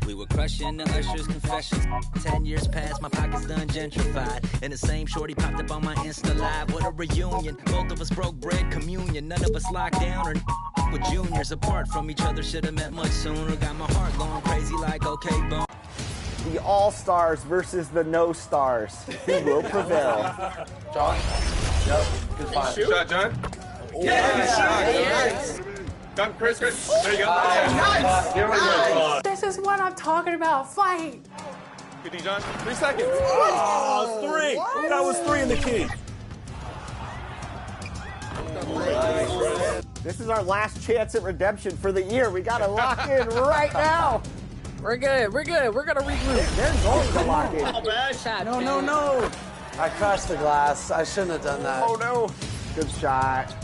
We were crushing the ushers' confessions. 10 years past, my pockets done gentrified. And the same shorty popped up on my Insta Live. What a reunion. Both of us broke bread communion. None of us locked down or with juniors apart from each other. Should have met much sooner. Got my heart going crazy like okay, boom. The All-Stars versus the No-Stars. Who will prevail? John? Yep. Good find. Shot, John? Yes. Done, Chris. There you go. Nice. Here we go. This is what I'm talking about. Fight. Good D, John. 3 seconds. Oh, 3. What? That was 3 in the key. This is our last chance at redemption for the year. We got to lock in right now. We're good. We're good. We're going to regroup. They're going to lock in. No. I crashed the glass. I shouldn't have done that. Oh, no. Good shot.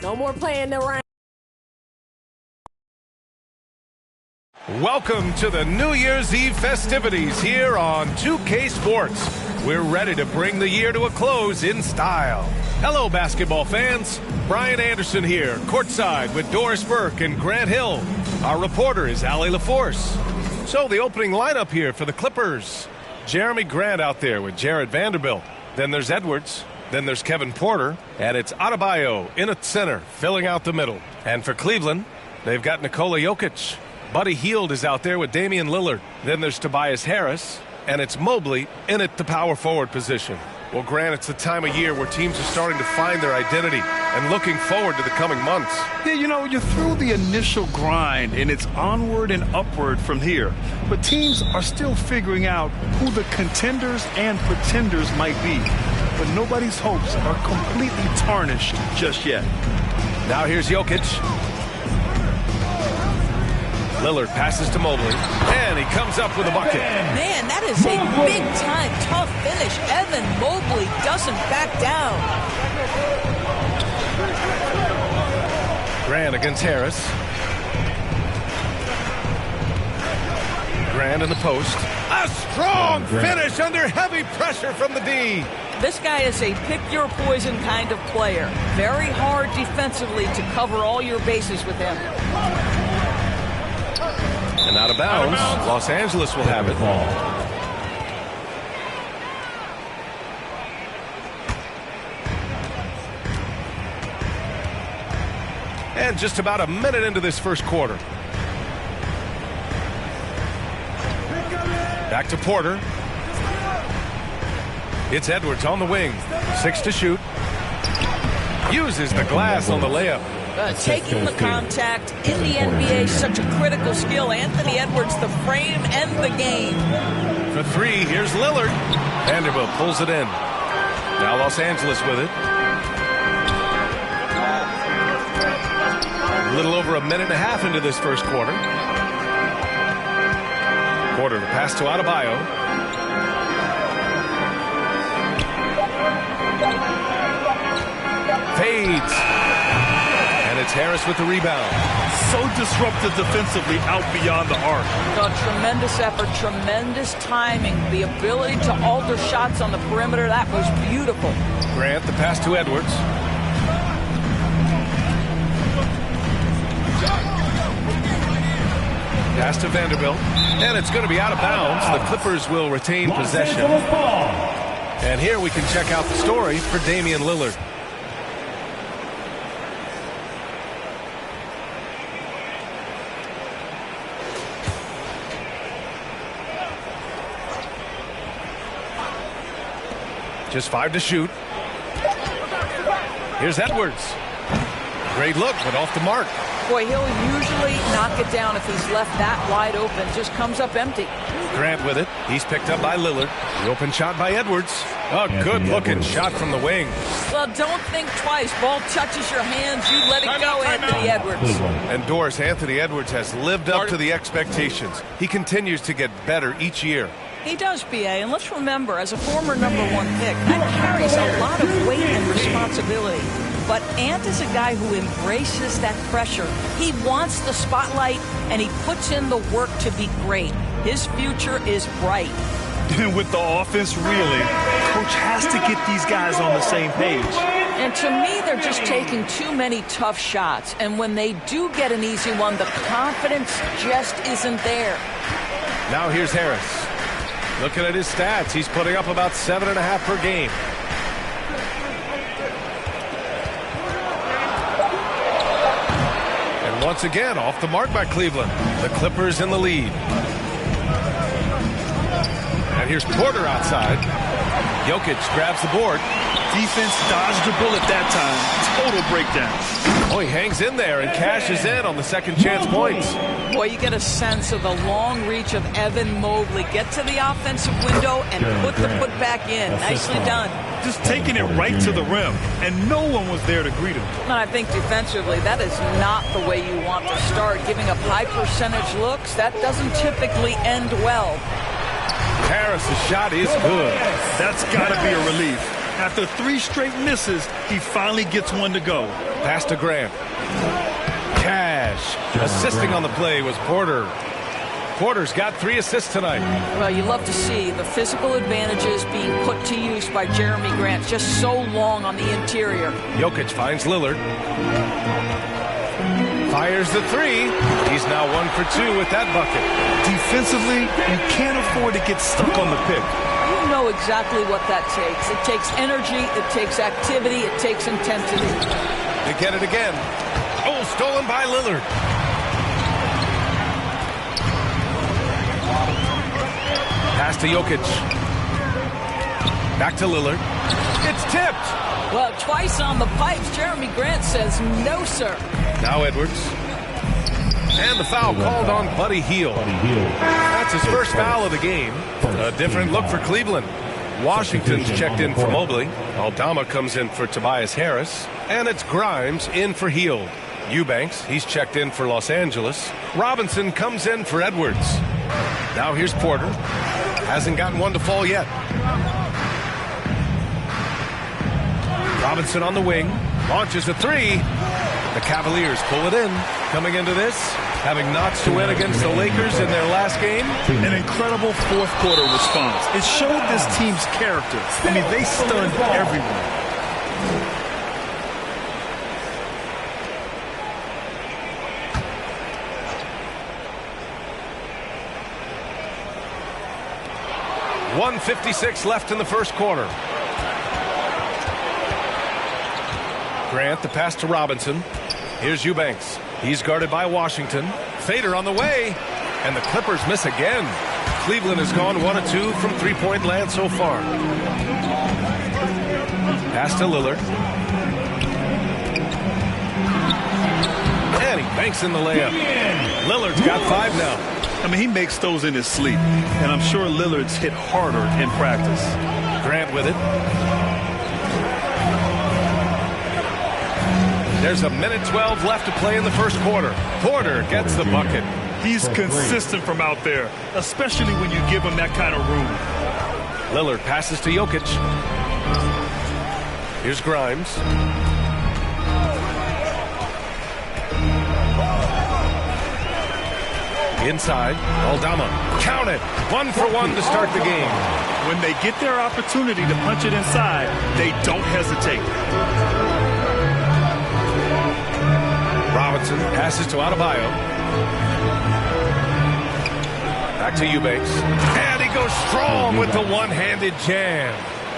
No more playing around. Welcome to the New Year's Eve festivities here on 2K Sports. We're ready to bring the year to a close in style. Hello, basketball fans. Brian Anderson here, courtside with Doris Burke and Grant Hill. Our reporter is Allie LaForce. So the opening lineup here for the Clippers. Jeremy Grant out there with Jared Vanderbilt. Then there's Edwards. Then there's Kevin Porter. And it's Adebayo in at center, filling out the middle. And for Cleveland, they've got Nikola Jokic. Buddy Hield is out there with Damian Lillard. Then there's Tobias Harris. And it's Mobley in at the power forward position. Well, Grant, it's the time of year where teams are starting to find their identity and looking forward to the coming months. Yeah, you know, you're through the initial grind, and it's onward and upward from here. But teams are still figuring out who the contenders and pretenders might be. But nobody's hopes are completely tarnished just yet. Now here's Jokic. Lillard passes to Mobley, and he comes up with a bucket. Man, that is a big-time, tough finish. Evan Mobley doesn't back down. Grant against Harris. Grant in the post. A strong finish under heavy pressure from the D. This guy is a pick-your-poison kind of player. Very hard defensively to cover all your bases with him. And out of bounds, Los Angeles will have it. And just about a minute into this first quarter. Back to Porter. It's Edwards on the wing. 6 to shoot. Uses the glass on the layup. Taking the contact in the NBA is such a critical skill. Anthony Edwards, the frame and the game. For 3, here's Lillard. Vanderbilt pulls it in. Now Los Angeles with it. A little over a minute and a half into this first quarter. Porter, the pass to Adebayo. Fades. It's Harris with the rebound. So disruptive defensively out beyond the arc. Tremendous effort, tremendous timing, the ability to alter shots on the perimeter. That was beautiful. Grant, the pass to Edwards. Pass to Vanderbilt. And it's going to be out of bounds. The Clippers will retain possession. And here we can check out the story for Damian Lillard. Just 5 to shoot. Here's Edwards. Great look, but off the mark. Boy, he'll usually knock it down if he's left that wide open. Just comes up empty. Grant with it. He's picked up by Lillard. The open shot by Edwards. A good-looking shot from the wing. Well, don't think twice. Ball touches your hands. You let it go, Anthony Edwards. And Doris, Anthony Edwards has lived up to the expectations. He continues to get better each year. He does, B.A., and let's remember, as a former #1 pick, that carries a lot of weight and responsibility. But Ant is a guy who embraces that pressure. He wants the spotlight, and he puts in the work to be great. His future is bright. And with the offense reeling, Coach has to get these guys on the same page. And to me, they're just taking too many tough shots. And when they do get an easy one, the confidence just isn't there. Now here's Harris. Looking at his stats, he's putting up about 7.5 per game. And once again, off the mark by Cleveland. The Clippers in the lead. And here's Porter outside. Jokic grabs the board. Defense dodged a bullet that time. Total breakdown. Oh, he hangs in there and cashes in on the second chance points. Boy, you get a sense of the long reach of Evan Mobley. Get to the offensive window and put the putback in. Nicely done. Just taking it right to the rim, and no one was there to greet him. And I think defensively, that is not the way you want to start. Giving up high percentage looks, that doesn't typically end well. Harris' shot is good. That's got to be a relief. After 3 straight misses, he finally gets one to go. Pass to Grant. Cash. Assisting on the play was Porter. Porter's got 3 assists tonight. Well, you love to see the physical advantages being put to use by Jeremy Grant. Just so long on the interior. Jokic finds Lillard. Fires the 3. He's now 1 for 2 with that bucket. Defensively, you can't afford to get stuck on the pick. You know exactly what that takes. It takes energy, it takes activity, it takes intensity. They get it again. Oh, stolen by Lillard. Pass to Jokic. Back to Lillard. It's tipped. Well, twice on the pipes, Jeremy Grant says no, sir. Now Edwards. And the foul called on Buddy Hield. That's his first foul of the game. A different look for Cleveland. Washington's checked in for Mobley. Aldama comes in for Tobias Harris. And it's Grimes in for Hield. Eubanks, he's checked in for Los Angeles. Robinson comes in for Edwards. Now here's Porter. Hasn't gotten one to fall yet. Robinson on the wing. Launches a 3. The Cavaliers pull it in. Coming into this, having notched to win against the Lakers in their last game. An incredible fourth quarter response. It showed this team's character. I mean, they stunned everyone. .156 left in the first quarter. Grant, the pass to Robinson. Here's Eubanks. He's guarded by Washington. Fader on the way. And the Clippers miss again. Cleveland has gone 1 of 2 from three-point land so far. Pass to Lillard. And he banks in the layup. Lillard's got 5 now. I mean, he makes those in his sleep. And I'm sure Lillard's hit harder in practice. Grant with it. There's a minute 12 left to play in the first quarter. Porter gets the bucket. He's consistent from out there, especially when you give him that kind of room. Lillard passes to Jokic. Here's Grimes. Inside, Aldama. Count it. 1 for 1 to start the game. When they get their opportunity to punch it inside, they don't hesitate. Robinson passes to Adebayo. Back to Eubanks. And he goes strong with the one-handed jam.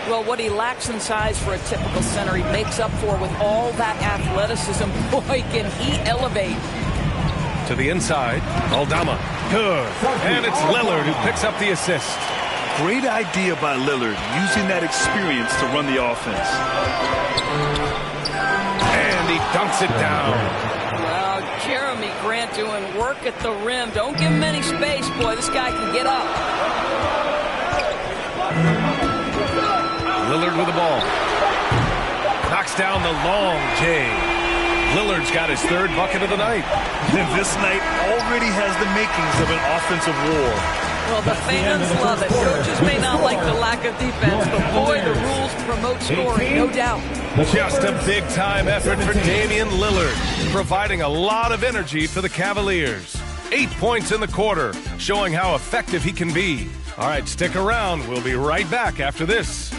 Well, what he lacks in size for a typical center, he makes up for with all that athleticism. Boy, can he elevate. To the inside, Aldama. Good. And it's Lillard who picks up the assist. Great idea by Lillard, using that experience to run the offense. And he dunks it down. Well, Jeremy Grant doing work at the rim. Don't give him any space, boy. This guy can get up. Lillard with the ball. Knocks down the long J. Lillard's got his 3rd bucket of the night. And this night already has the makings of an offensive war. Well, the fans love it. Coaches may not like the lack of defense, but boy, the rules promote scoring, no doubt. Just a big-time effort for Damian Lillard, providing a lot of energy for the Cavaliers. 8 points in the quarter, showing how effective he can be. All right, stick around. We'll be right back after this.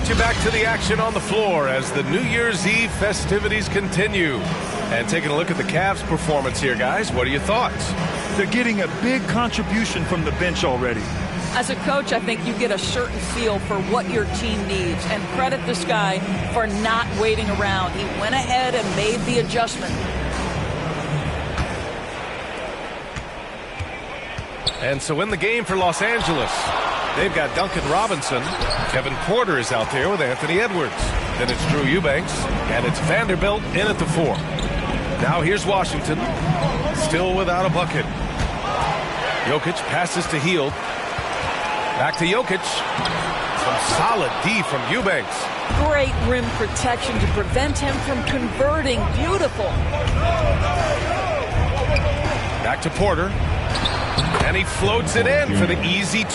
get you back to the action on the floor as the New Year's Eve festivities continue. And taking a look at the Cavs' performance here, guys, what are your thoughts? They're getting a big contribution from the bench already. As a coach, I think you get a certain feel for what your team needs, and credit this guy for not waiting around. He went ahead and made the adjustment. And so in the game for Los Angeles, they've got Duncan Robinson. Kevin Porter is out there with Anthony Edwards. Then it's Drew Eubanks, and it's Vanderbilt in at the 4. Now here's Washington, still without a bucket. Jokic passes to Hield. Back to Jokic. Some solid D from Eubanks. Great rim protection to prevent him from converting. Beautiful. Back to Porter. And he floats it in for the easy 2.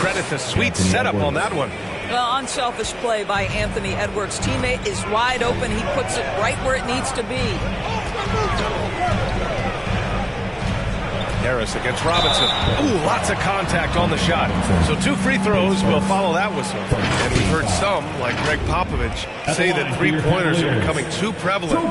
Credit the sweet setup on that one. Well, unselfish play by Anthony Edwards. Teammate is wide open. He puts it right where it needs to be. Harris against Robinson. Ooh, lots of contact on the shot. So 2 free throws will follow that whistle. And we've heard some, like Greg Popovich, say that three-pointers are becoming too prevalent.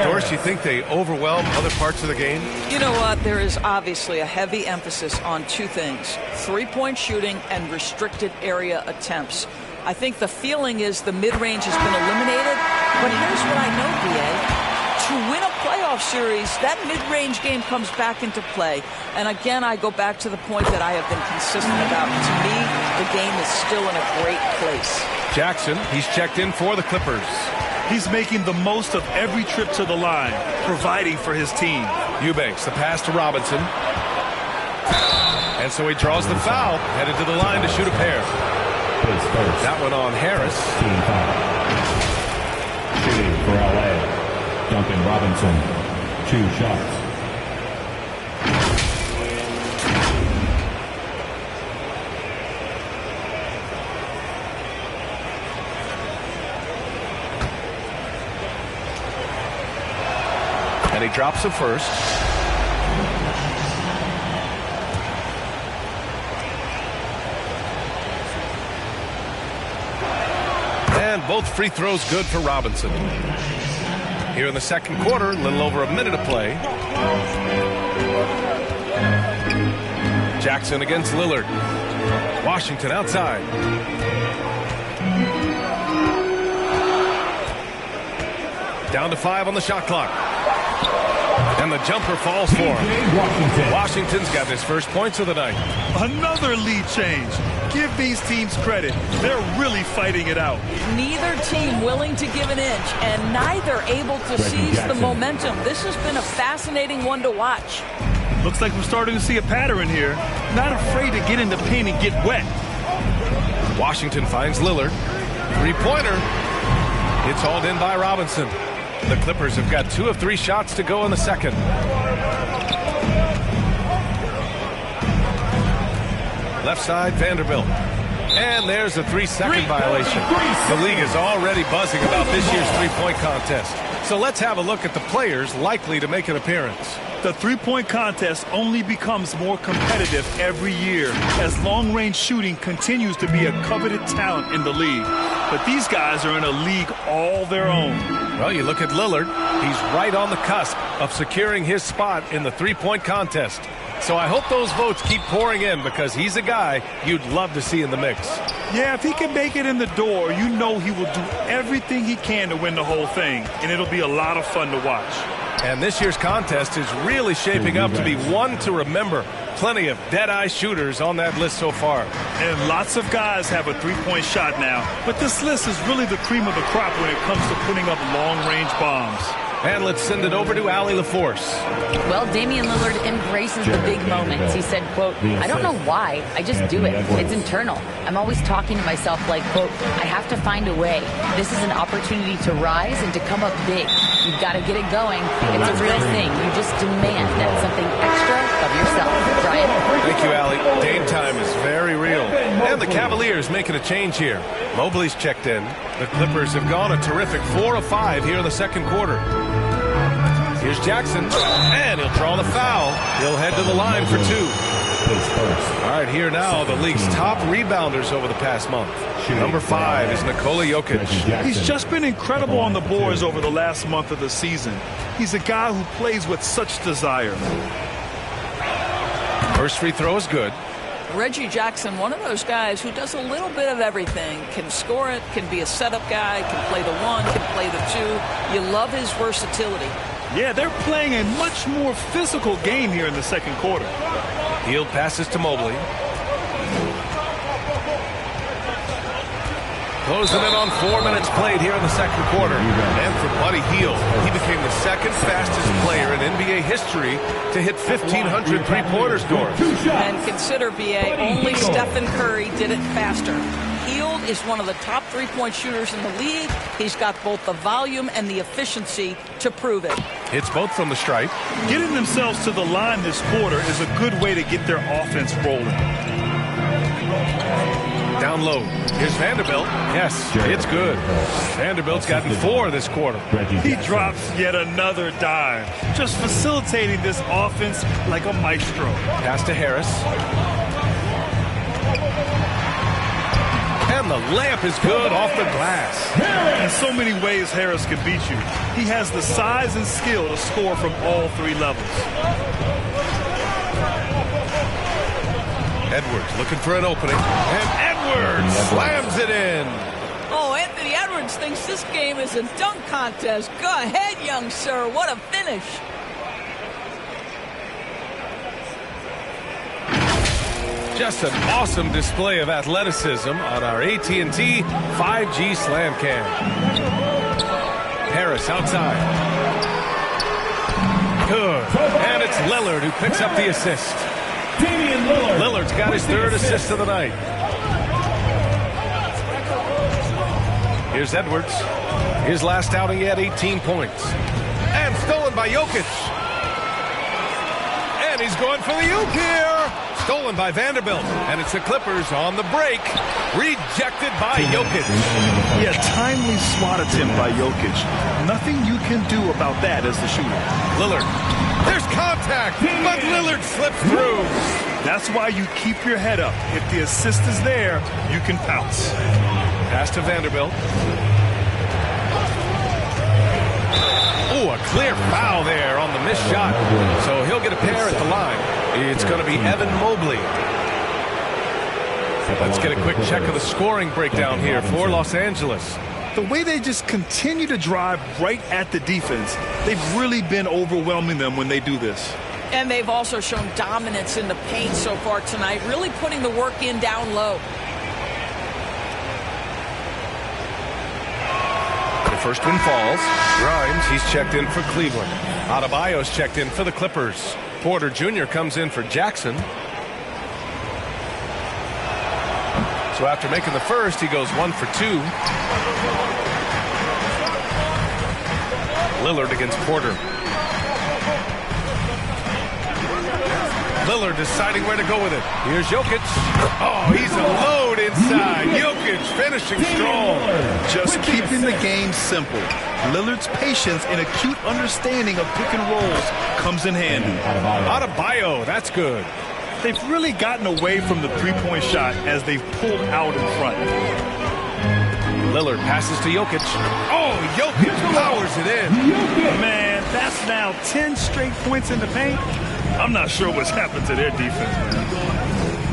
Doris, you think they overwhelm other parts of the game? You know what? There is obviously a heavy emphasis on 2 things: three-point shooting and restricted area attempts. I think the feeling is the mid-range has been eliminated. But here's what I know, B.A. To win a playoff series, that mid-range game comes back into play. And again, I go back to the point that I have been consistent about. To me, the game is still in a great place. Jackson, he's checked in for the Clippers. He's making the most of every trip to the line, providing for his team. Eubanks, the pass to Robinson. And so he draws the foul, headed to the line to shoot a pair. That one on Harris. Shooting for LA. Duncan Robinson, 2 shots. And he drops a first. And both free throws good for Robinson. Here in the second quarter, a little over a minute of play. Jackson against Lillard. Washington outside. Down to 5 on the shot clock. And the jumper falls for him. Washington's got his first points of the night. Another lead change. Give these teams credit. They're really fighting it out. Neither team willing to give an inch, and neither able to seize the momentum. This has been a fascinating one to watch. Looks like we're starting to see a pattern here. Not afraid to get in the paint and get wet. Washington finds Lillard. Three-pointer. It's hauled in by Robinson. The Clippers have got 2 of 3 shots to go in the second. Left side, Vanderbilt. And there's a 3-second violation. The league is already buzzing about this year's three-point contest. So let's have a look at the players likely to make an appearance. The three-point contest only becomes more competitive every year as long-range shooting continues to be a coveted talent in the league. But these guys are in a league all their own. Well, you look at Lillard. He's right on the cusp of securing his spot in the three-point contest. So I hope those votes keep pouring in because he's a guy you'd love to see in the mix. Yeah, if he can make it in the door, you know he will do everything he can to win the whole thing, and it'll be a lot of fun to watch. And this year's contest is really shaping up to be one to remember. Plenty of dead-eye shooters on that list so far. And lots of guys have a three-point shot now, but this list is really the cream of the crop when it comes to putting up long-range bombs. And let's send it over to Allie LaForce. Well, Damian Lillard embraces the big moments. He said, quote, "I don't know why. I just do it. It's internal. I'm always talking to myself like, quote, I have to find a way. This is an opportunity to rise and to come up big. You've got to get it going. It's a real thing. You just demand that something extra of yourself." Brian? Thank you, Allie. Game time is very real. And the Cavaliers making a change here. Mobley's checked in. The Clippers have gone a terrific 4 of 5 here in the second quarter. Here's Jackson, and he'll draw the foul. He'll head to the line for 2. All right, here now, the league's top rebounders over the past month. Number 5 is Nikola Jokic. He's just been incredible on the boards over the last month of the season. He's a guy who plays with such desire. First free throw is good. Reggie Jackson, one of those guys who does a little bit of everything. Can score it, can be a setup guy, can play the 1, can play the 2. You love his versatility. Yeah, they're playing a much more physical game here in the second quarter. Hield passes to Mobley. Closing in on 4 minutes played here in the second quarter. And for Buddy Hield, he became the second fastest player in NBA history to hit 1,500 three-pointers doors. And consider, B.A., only Stephen Curry did it faster. Hield is one of the top three-point shooters in the league. He's got both the volume and the efficiency to prove it. Hits both from the stripe. Getting themselves to the line this quarter is a good way to get their offense rolling. Down low. Here's Vanderbilt. Yes, it's good. Vanderbilt's gotten 4 this quarter. He drops yet another dime, just facilitating this offense like a maestro. Pass to Harris. And the layup is good off the glass. In so many ways, Harris can beat you. He has the size and skill to score from all 3 levels. Edwards looking for an opening. And Edwards slams it in. Oh, Anthony Edwards thinks this game is a dunk contest. Go ahead, young sir. What a finish. Just an awesome display of athleticism on our AT&T 5G Slam Cam. Harris outside. Good. And it's Lillard who picks up the assist. Lillard's got his 3rd assist of the night. Here's Edwards. His last outing, he had 18 points. And stolen by Jokic. And he's going for the oop here. Stolen by Vanderbilt. And it's the Clippers on the break. Rejected by Jokic. Yeah, timely swat attempt by Jokic. Nothing you can do about that as the shooter. Lillard. There's contact, but Lillard slips through. That's why you keep your head up. If the assist is there, you can pounce. Pass to Vanderbilt. Oh, a clear foul there on the missed shot. So he'll get a pair at the line. It's going to be Evan Mobley. Let's get a quick check of the scoring breakdown here for Los Angeles. The way they just continue to drive right at the defense, they've really been overwhelming them when they do this. And they've also shown dominance in the paint so far tonight, really putting the work in down low. The first one falls. Grimes, he's checked in for Cleveland. Adebayo's checked in for the Clippers. Porter Jr. comes in for Jackson. So after making the first, he goes 1 for 2. Lillard against Porter. Lillard deciding where to go with it. Here's Jokic. Oh, he's a load inside. Jokic finishing strong. Just keeping the game simple. Lillard's patience and acute understanding of pick and rolls comes in handy. Adebayo, that's good. They've really gotten away from the three-point shot as they've pulled out in front. Lillard passes to Jokic. Oh, Jokic powers it in. Man, that's now 10 straight points in the paint. I'm not sure what's happened to their defense, man.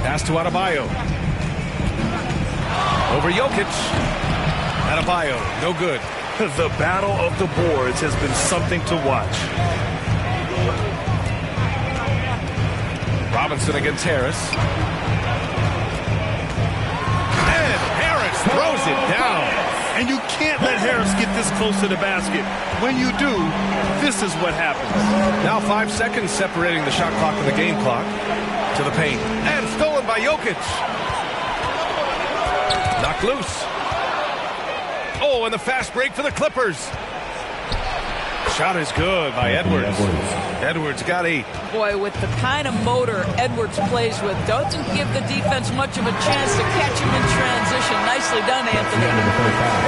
Pass to Adebayo. Over Jokic. Adebayo, no good. The battle of the boards has been something to watch. Robinson against Harris. And Harris throws it down. And you can't let Harris get this close to the basket. When you do, this is what happens. Now 5 seconds separating the shot clock and the game clock. To the paint. And stolen by Jokic. Knocked loose. Oh, and the fast break for the Clippers. Shot is good by Edwards. Edwards got 8. Boy, with the kind of motor Edwards plays with, doesn't give the defense much of a chance to catch him in transition. Nicely done, Anthony.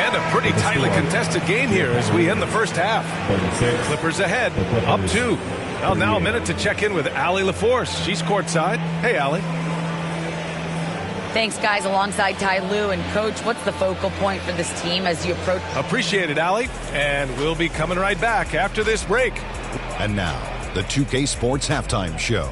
And a pretty tightly contested game here as we end the first half. Clippers ahead, up 2. Well, now a minute to check in with Allie LaForce. She's courtside. Hey, Allie. Thanks, guys. Alongside Ty Lue and Coach, what's the focal point for this team as you approach? Appreciate it, Allie. And we'll be coming right back after this break. And now, the 2K Sports Halftime Show.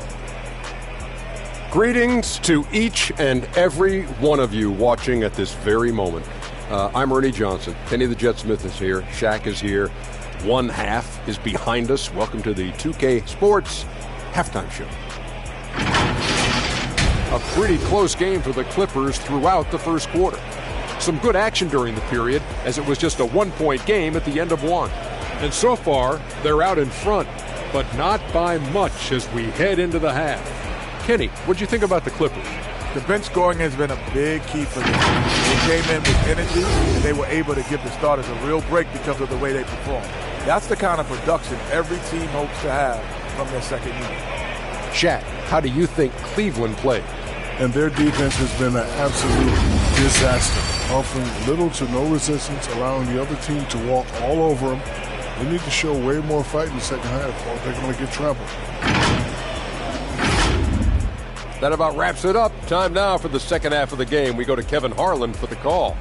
Greetings to each and every one of you watching at this very moment. I'm Ernie Johnson. Kenny the Jet Smith is here. Shaq is here. One half is behind us. Welcome to the 2K Sports Halftime Show. A pretty close game for the Clippers throughout the first quarter. Some good action during the period, as it was just a one-point game at the end of one. And so far, they're out in front, but not by much as we head into the half. Kenny, what'd you think about the Clippers? The bench scoring has been a big key for them. They came in with energy, and they were able to give the starters a real break because of the way they performed. That's the kind of production every team hopes to have from their second unit. Shaq, how do you think Cleveland played? And their defense has been an absolute disaster, offering little to no resistance, allowing the other team to walk all over them. They need to show way more fight in the second half, or they're going to get trampled. That about wraps it up. Time now for the second half of the game. We go to Kevin Harlan for the call.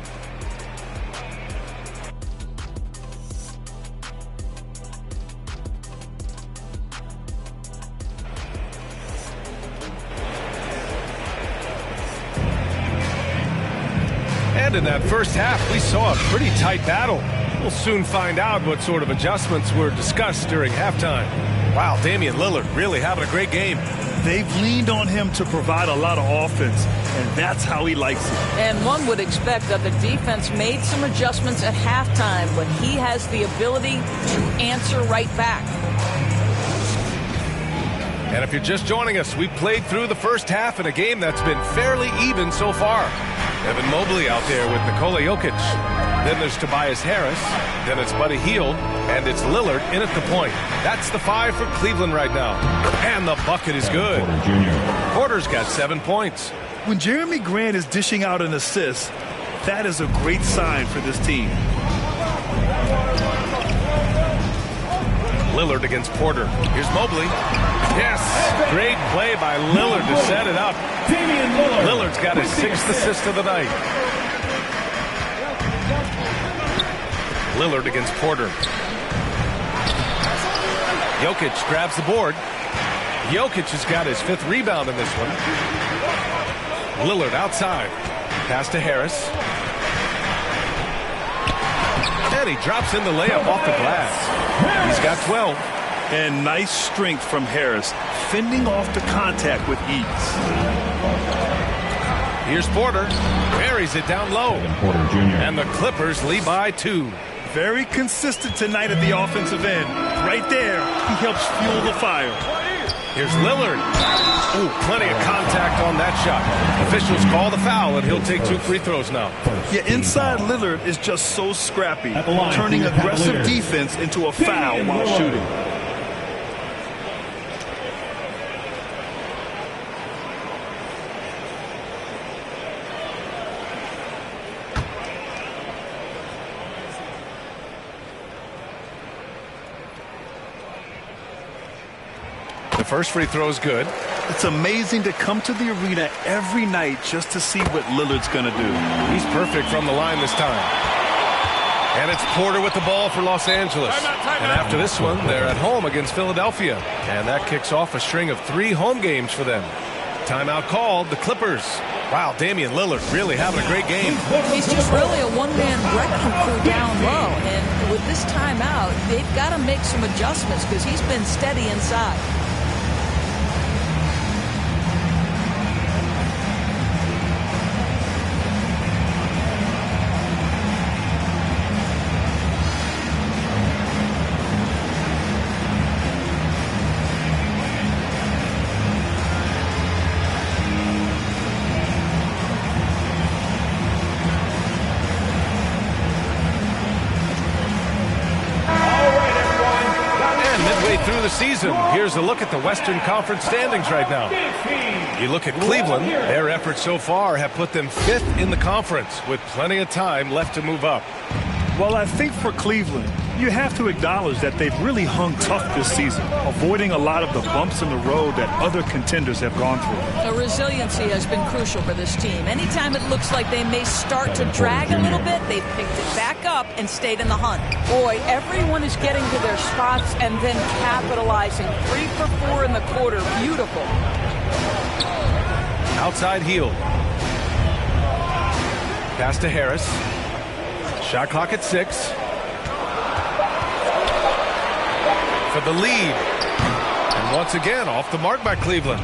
And in that first half, we saw a pretty tight battle. We'll soon find out what sort of adjustments were discussed during halftime. Wow, Damian Lillard really having a great game. They've leaned on him to provide a lot of offense, and that's how he likes it. And one would expect that the defense made some adjustments at halftime, but he has the ability to answer right back. And if you're just joining us, we played through the first half in a game that's been fairly even so far. Evan Mobley out there with Nikola Jokic. Then there's Tobias Harris. Then it's Buddy Hield. And it's Lillard in at the point. That's the 5 for Cleveland right now. And the bucket is good. Porter's got 7 points. When Jeremy Grant is dishing out an assist, that is a great sign for this team. Lillard against Porter. Here's Mobley. Yes, great play by Lillard to set it up. Lillard's got his 6th assist of the night. Lillard against Porter. Jokic grabs the board. Jokic has got his 5th rebound in this one. Lillard outside. Pass to Harris. And he drops in the layup off the glass. He's got 12. And nice strength from Harris, fending off the contact with ease. Here's Porter. Buries it down low. Porter Jr. And the Clippers lead by 2. Very consistent tonight at the offensive end. Right there, he helps fuel the fire. Here's Lillard. Ooh, plenty of contact on that shot. Officials call the foul, and he'll take 2 free throws now. Yeah, inside Lillard is just so scrappy, turning aggressive defense into a foul while shooting. The first free throw is good. It's amazing to come to the arena every night just to see what Lillard's going to do. He's perfect from the line this time. And it's Porter with the ball for Los Angeles. And after this one, they're at home against Philadelphia. And that kicks off a string of 3 home games for them. Timeout called, the Clippers. Wow, Damian Lillard really having a great game. He's just really a one-man wrecking crew down low. And with this timeout, they've got to make some adjustments because he's been steady inside. Halfway through the season, here's a look at the Western Conference standings right now. You look at Cleveland, their efforts so far have put them 5th in the conference with plenty of time left to move up. Well, I think for Cleveland, you have to acknowledge that they've really hung tough this season, avoiding a lot of the bumps in the road that other contenders have gone through. The resiliency has been crucial for this team. Anytime it looks like they may start to drag a little bit, they've picked it back up and stayed in the hunt. Boy, everyone is getting to their spots and then capitalizing. 3 for 4 in the quarter. Beautiful. Outside heel. Pass to Harris. Shot clock at 6. For the lead. And once again, off the mark by Cleveland.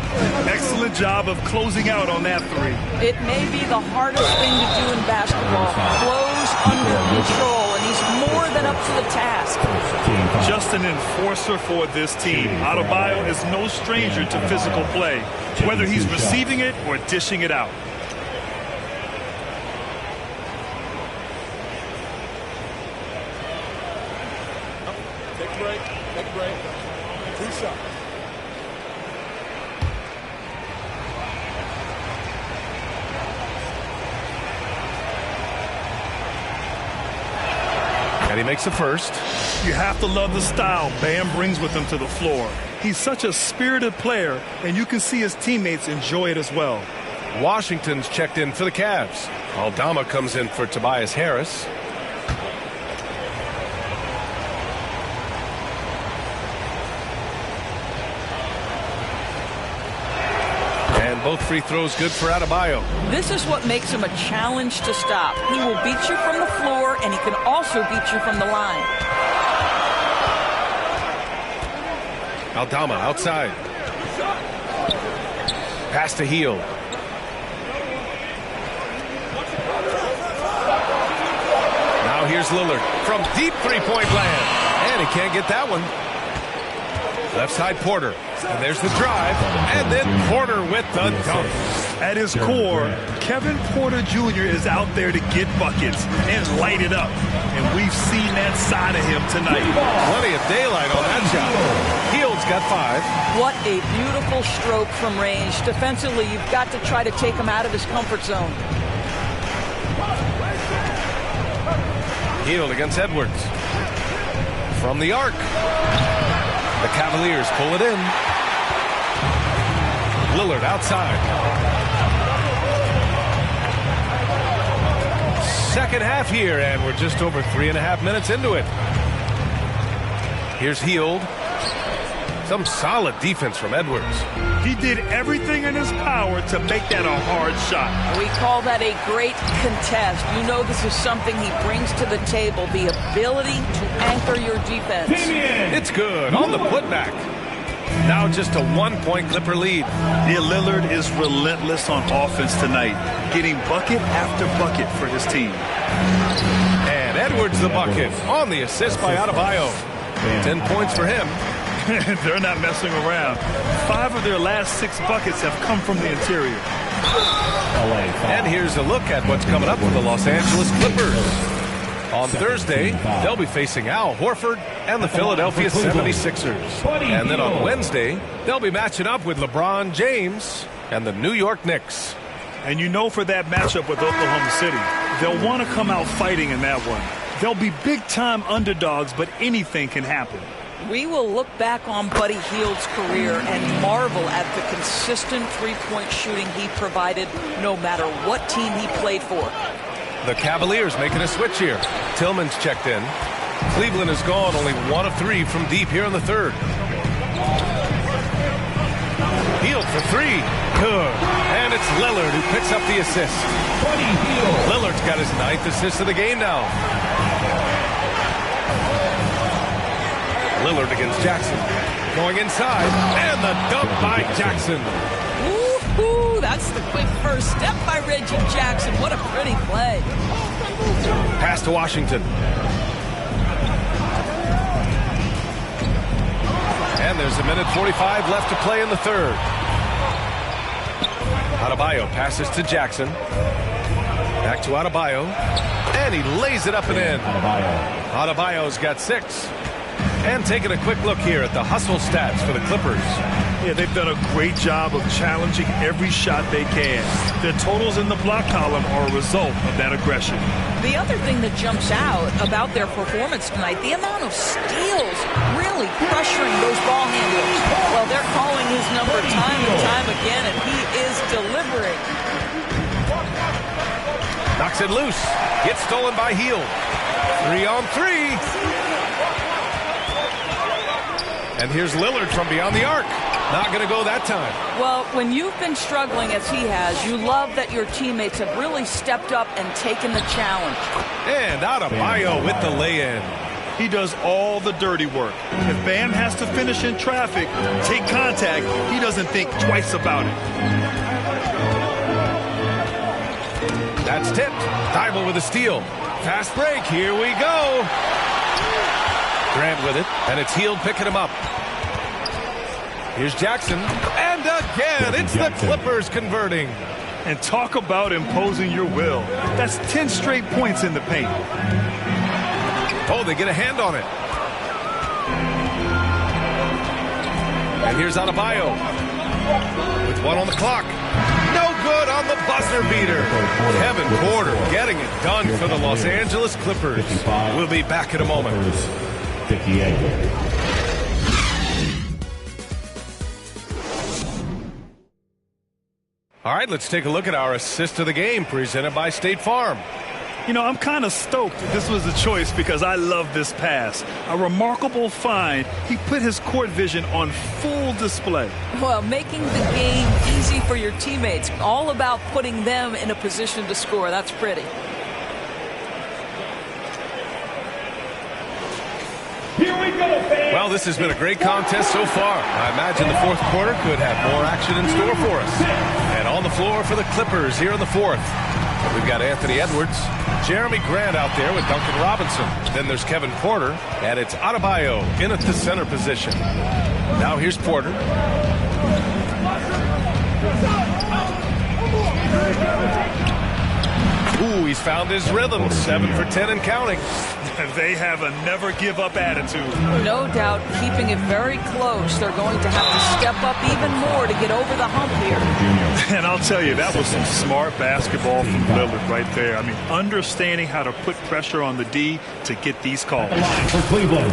Excellent job of closing out on that 3. It may be the hardest thing to do in basketball. Close under control, and he's more than up to the task. Just an enforcer for this team. Adebayo is no stranger to physical play, whether he's receiving it or dishing it out. Take a break. Take a break. 2 shots. And he makes the first. You have to love the style Bam brings with him to the floor. He's such a spirited player, and you can see his teammates enjoy it as well. Washington's checked in for the Cavs. Aldama comes in for Tobias Harris. And both free throws good for Adebayo. This is what makes him a challenge to stop. He will beat you from the floor, and he can also beat you from the line. Aldama outside. Pass to Heel. Now here's Lillard from deep three-point land. And he can't get that one. Left side Porter. And there's the drive. And then Porter with the dunk. At his core, Kevin Porter Jr. is out there to get buckets and light it up. And we've seen that side of him tonight. Plenty of daylight on that shot. Hield's got 5. What a beautiful stroke from range. Defensively, you've got to try to take him out of his comfort zone. Hield against Edwards. From the arc. The Cavaliers pull it in. Lillard outside. Second half here, and we're just over 3.5 minutes into it. Here's Hield. Some solid defense from Edwards. He did everything in his power to make that a hard shot. We call that a great contest. You know this is something he brings to the table, the ability to anchor your defense. It's good on the putback. Now just a 1-point Clipper lead. Yeah, Lillard is relentless on offense tonight, getting bucket after bucket for his team. And Edwards the bucket on the assist by Adebayo. 10 points for him. They're not messing around. 5 of their last 6 buckets have come from the interior. And here's a look at what's coming up for the Los Angeles Clippers. On Thursday, they'll be facing Al Horford and the Philadelphia 76ers. And then on Wednesday, they'll be matching up with LeBron James and the New York Knicks. And you know, for that matchup with Oklahoma City, they'll want to come out fighting in that one. They'll be big-time underdogs, but anything can happen. We will look back on Buddy Hield's career and marvel at the consistent three-point shooting he provided no matter what team he played for. The Cavaliers making a switch here. Tillman's checked in. Cleveland has gone only 1 of 3 from deep here in the third. Hield for 3. Good. And it's Lillard who picks up the assist. Lillard's got his 9th assist of the game now. Lillard against Jackson. Going inside. And the dunk by Jackson. Woo-hoo! That's the quick first step by Reggie Jackson. What a pretty play. Pass to Washington. And there's a minute 45 left to play in the third. Adebayo passes to Jackson. Back to Adebayo. And he lays it up and in. Adebayo's got 6. And taking a quick look here at the hustle stats for the Clippers. Yeah, they've done a great job of challenging every shot they can. Their totals in the block column are a result of that aggression. The other thing that jumps out about their performance tonight, the amount of steals really pressuring those ball handlers. Well, they're calling his number time and time again, and he is delivering. Knocks it loose. Gets stolen by Hield. 3-on-3. And here's Lillard from beyond the arc. Not going to go that time. Well, when you've been struggling as he has, you love that your teammates have really stepped up and taken the challenge. And Adebayo with the lay-in. He does all the dirty work. If Bam has to finish in traffic, take contact, he doesn't think twice about it. That's tipped. Thibault with a steal. Fast break. Here we go. Grant with it, and it's Hield picking him up. Here's Jackson, and again, it's the Clippers converting. And talk about imposing your will. That's 10 straight points in the paint. Oh, they get a hand on it. And here's Adebayo with 1 on the clock. No good on the buzzer beater. Kevin Porter getting it done for the Los Angeles Clippers. We'll be back in a moment. 58. All right, let's take a look at our assist of the game presented by State Farm. You know, I'm kind of stoked this was a choice because I love this pass. A remarkable find. He put his court vision on full display. Well, making the game easy for your teammates. All about putting them in a position to score. That's pretty. Well, this has been a great contest so far. I imagine the fourth quarter could have more action in store for us. And on the floor for the Clippers here in the fourth, we've got Anthony Edwards, Jeremy Grant out there with Duncan Robinson. Then there's Kevin Porter, and it's Adebayo in at the center position. Now here's Porter. Ooh, he's found his rhythm. 7 for 10 and counting. They have a never-give-up attitude. No doubt, keeping it very close. They're going to have to step up even more to get over the hump here. And I'll tell you, that was some smart basketball from Lillard right there. I mean, understanding how to put pressure on the D to get these calls. For Cleveland,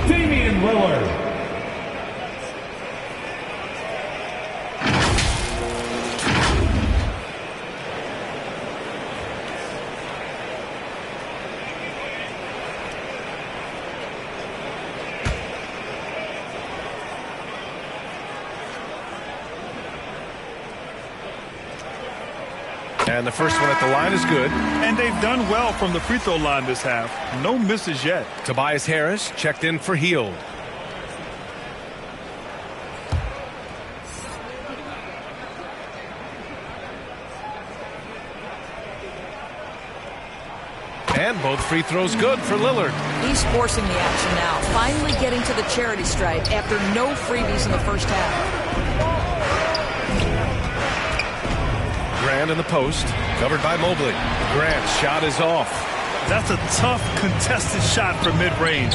Damian Lillard. And the first one at the line is good. And they've done well from the free throw line this half. No misses yet. Tobias Harris checked in for Hield. And both free throws good for Lillard. He's forcing the action now, finally getting to the charity stripe after no freebies in the first half. Grant in the post, covered by Mobley. Grant's shot is off. That's a tough, contested shot from mid-range.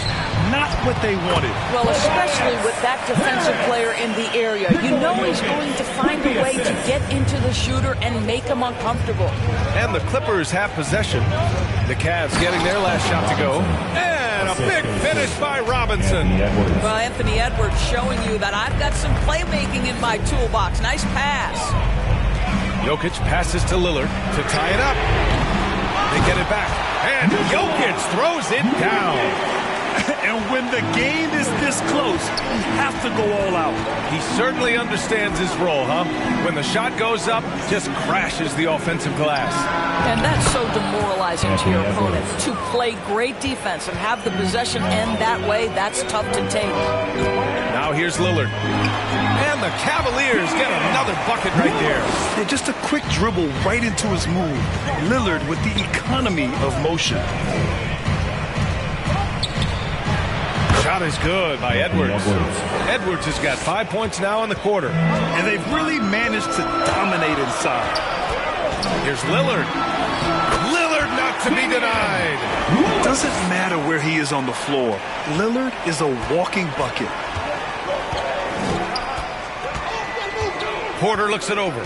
Not what they wanted. Well, especially with that defensive player in the area. You know he's going to find a way to get into the shooter and make him uncomfortable. And the Clippers have possession. The Cavs getting their last shot to go. And a big finish by Robinson. Well, Anthony Edwards showing you that I've got some playmaking in my toolbox. Nice pass. Jokic passes to Lillard to tie it up. They get it back. And Jokic throws it down. And when the game is this close, you have to go all out. He certainly understands his role, huh? When the shot goes up, just crashes the offensive glass. And that's so demoralizing to your opponent. To play great defense and have the possession end that way, that's tough to take. Now here's Lillard. And the Cavaliers get another bucket right there. Yeah, just a quick dribble right into his move. Lillard with the economy of motion. Shot is good by Edwards. Edwards has got 5 points now in the quarter. And they've really managed to dominate inside. Here's Lillard. Lillard knocks to be denied. Doesn't matter where he is on the floor. Lillard is a walking bucket. Porter looks it over.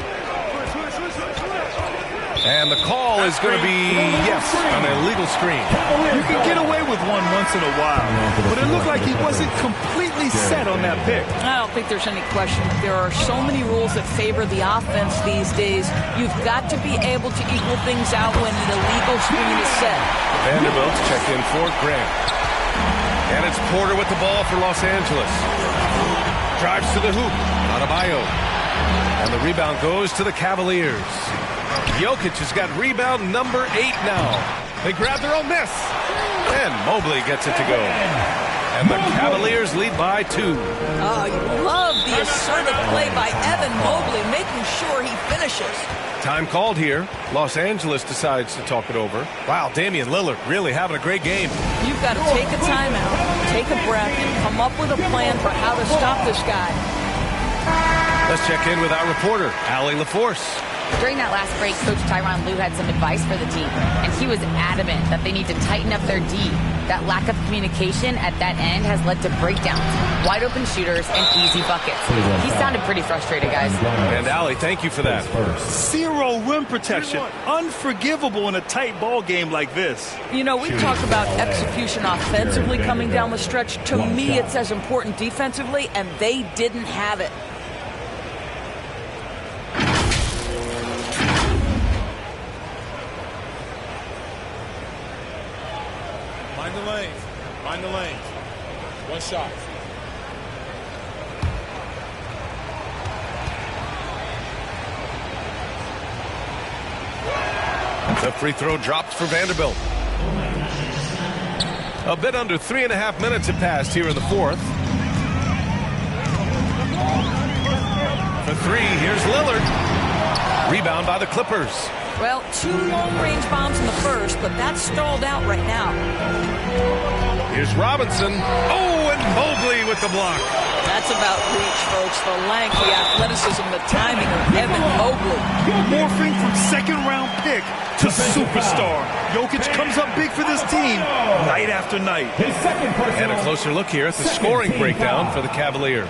And the call is going to be, yes, an illegal screen. You can get away with one once in a while, but it looked like he wasn't completely set on that pick. I don't think there's any question. There are so many rules that favor the offense these days. You've got to be able to equal things out when an illegal screen is set. Vanderbilt check in for Grant. And it's Porter with the ball for Los Angeles. Drives to the hoop. Adebayo. And the rebound goes to the Cavaliers. Jokic has got rebound number 8 now. They grab their own miss. And Mobley gets it to go. And the Cavaliers lead by 2. Oh, you love the assertive play by Evan Mobley, making sure he finishes. Time called here. Los Angeles decides to talk it over. Wow, Damian Lillard really having a great game. You've got to take a timeout, take a breath, and come up with a plan for how to stop this guy. Let's check in with our reporter, Allie LaForce. During that last break, Coach Tyronn Lue had some advice for the team, and he was adamant that they need to tighten up their D. That lack of communication at that end has led to breakdowns, wide open shooters, and easy buckets. He sounded pretty frustrated, guys. And Allie, thank you for that. Zero rim protection. Unforgivable in a tight ball game like this. You know, we talked about execution offensively coming down the stretch. To me, it's as important defensively, and they didn't have it. Find the lane. One shot. The free throw dropped for Vanderbilt. A bit under 3.5 minutes have passed here in the fourth. For 3, here's Lillard. Rebound by the Clippers. Well, 2 long-range bombs in the first, but that's stalled out right now. Here's Robinson. Oh, and Mobley with the block. That's about reach, folks. The length, the athleticism, the timing of Evan Mobley. Morphing from second-round pick to superstar. Jokic comes up big for this team night after night. And a closer look here at the scoring breakdown for the Cavaliers.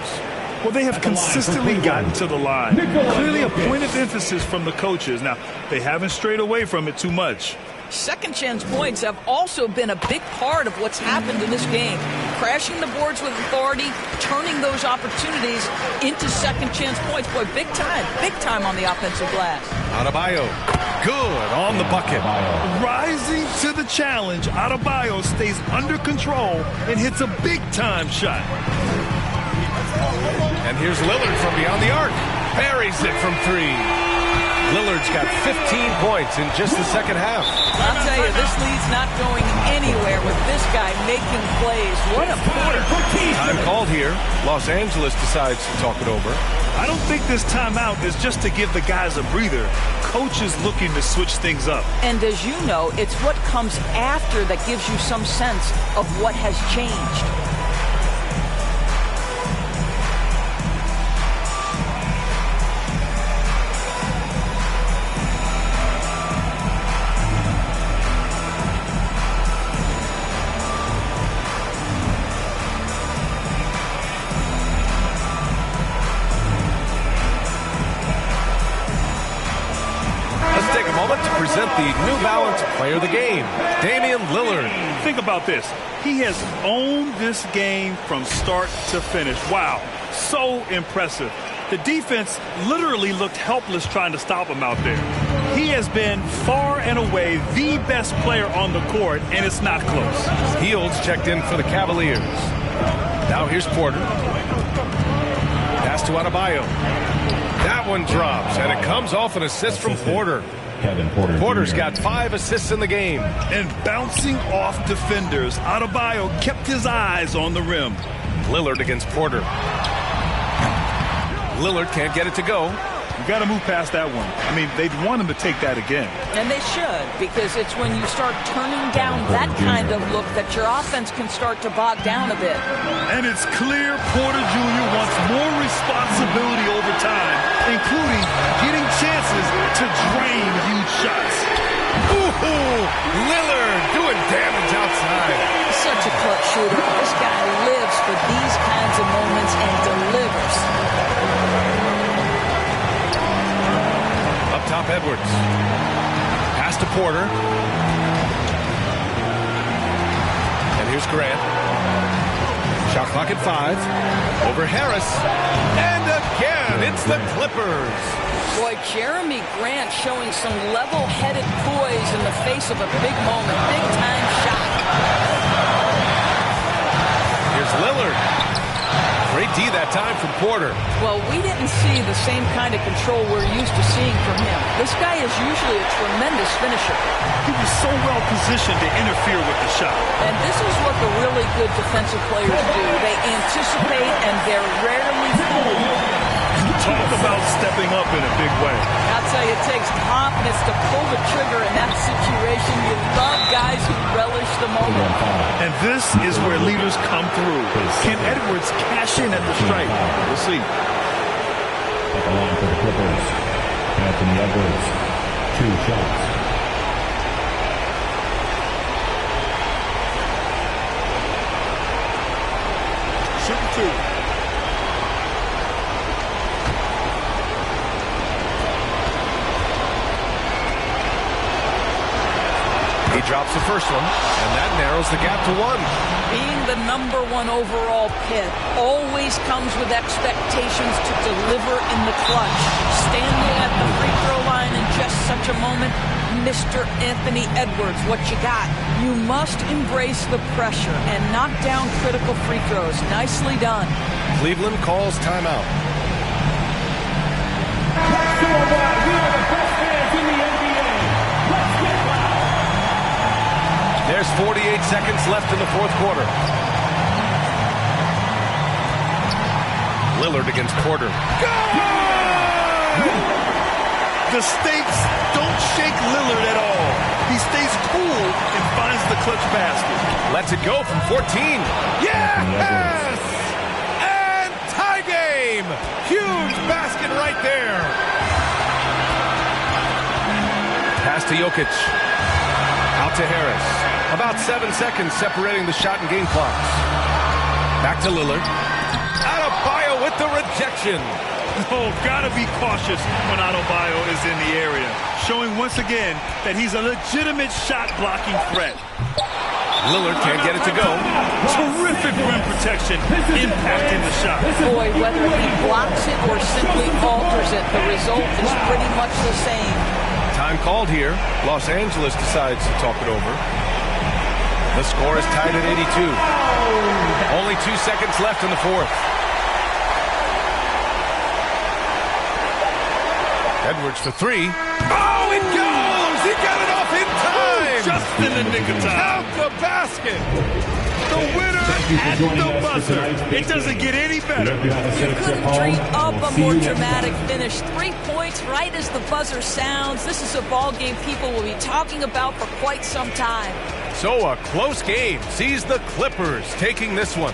Well, they have consistently gotten to the line. Clearly a point of emphasis from the coaches. Now, they haven't strayed away from it too much. Second chance points have also been a big part of what's happened in this game. Crashing the boards with authority, turning those opportunities into second chance points. Boy, big time on the offensive glass. Adebayo, good on the bucket. Rising to the challenge, Adebayo stays under control and hits a big-time shot. And here's Lillard from beyond the arc. Buries it from 3. Lillard's got 15 points in just the second half. I'll tell you, this lead's not going anywhere with this guy making plays. What a quarter. Time called here. Los Angeles decides to talk it over. I don't think this timeout is just to give the guys a breather. Coach is looking to switch things up. And as you know, it's what comes after that gives you some sense of what has changed. Present the New Balance Player of the Game, Damian Lillard. Think about this. He has owned this game from start to finish. Wow, so impressive. The defense literally looked helpless trying to stop him out there. He has been far and away the best player on the court, and it's not close. Fields checked in for the Cavaliers. Now here's Porter. Pass to Adebayo. That one drops, and it comes off an assist from Porter. Porter's got 5 assists in the game. And bouncing off defenders, Adebayo kept his eyes on the rim. Lillard against Porter. Lillard can't get it to go. You got to move past that one. I mean, they'd want him to take that again. And they should, because it's when you start turning down that kind of look that your offense can start to bog down a bit. And it's clear Porter Jr. wants more responsibility over time, including getting chances to drain huge shots. Ooh, Lillard doing damage outside. Such a clutch shooter. This guy lives for these kinds of moments and delivers. Up top, Edwards. Pass to Porter. And here's Grant. Shot clock at 5. Over Harris. And again, it's the Clippers. Boy, Jeremy Grant showing some level-headed poise in the face of a big moment. Big-time shot. Here's Lillard. Great D that time from Porter. Well, we didn't see the same kind of control we're used to seeing from him. This guy is usually a tremendous finisher. He was so well positioned to interfere with the shot. And this is what the really good defensive players do. They anticipate and they're rarely fooled. Talk about stepping up in a big way. I'll tell you, it takes confidence to pull the trigger in that situation. You love guys who relish the moment. And this is where leaders come through. Can Edwards cash in at the stripe? We'll see. At the line for the Clippers, Anthony Edwards, 2 shots. Shooting 2. He drops the first one, and that narrows the gap to 1. Being the number 1 overall pick always comes with expectations to deliver in the clutch. Standing at the free throw line in just such a moment, Mr. Anthony Edwards, what you got? You must embrace the pressure and knock down critical free throws. Nicely done. Cleveland calls timeout. There's 48 seconds left in the 4th quarter. Lillard against Porter. The stakes don't shake Lillard at all. He stays cool and finds the clutch basket. Lets it go from 14. Yes! And tie game! Huge basket right there. Pass to Jokic. Out to Harris. About 7 seconds separating the shot and game clocks. Back to Lillard. Adebayo with the rejection. Oh, gotta be cautious when Adebayo is in the area. Showing once again that he's a legitimate shot-blocking threat. Lillard can't get it to go. Terrific rim protection, impacting the shot. Boy, whether he blocks it or simply alters it, the result is pretty much the same. Time called here. Los Angeles decides to talk it over. The score is tied at 82. Only 2 seconds left in the 4th. Edwards for 3. Oh, it goes! He got it off in time! Just in the nick of time. Count the basket! The winner at the buzzer. It doesn't get any better. You couldn't dream up a more dramatic finish. 3 points right as the buzzer sounds. This is a ball game people will be talking about for quite some time. So a close game sees the Clippers taking this one.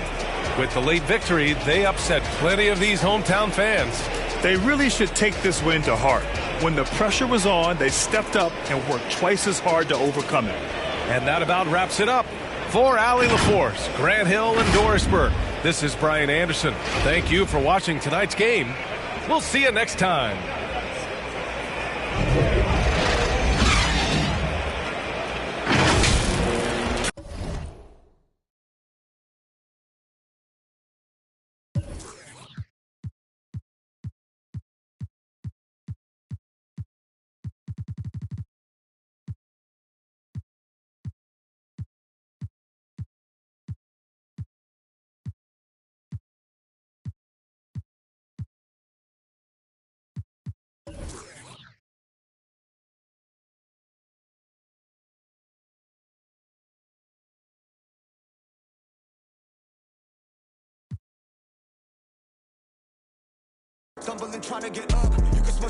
With the late victory, they upset plenty of these hometown fans. They really should take this win to heart. When the pressure was on, they stepped up and worked twice as hard to overcome it. And that about wraps it up. For Allie LaForce, Grant Hill, and Doris Burke, this is Brian Anderson. Thank you for watching tonight's game. We'll see you next time. Stumbling, trying to get up. You can smell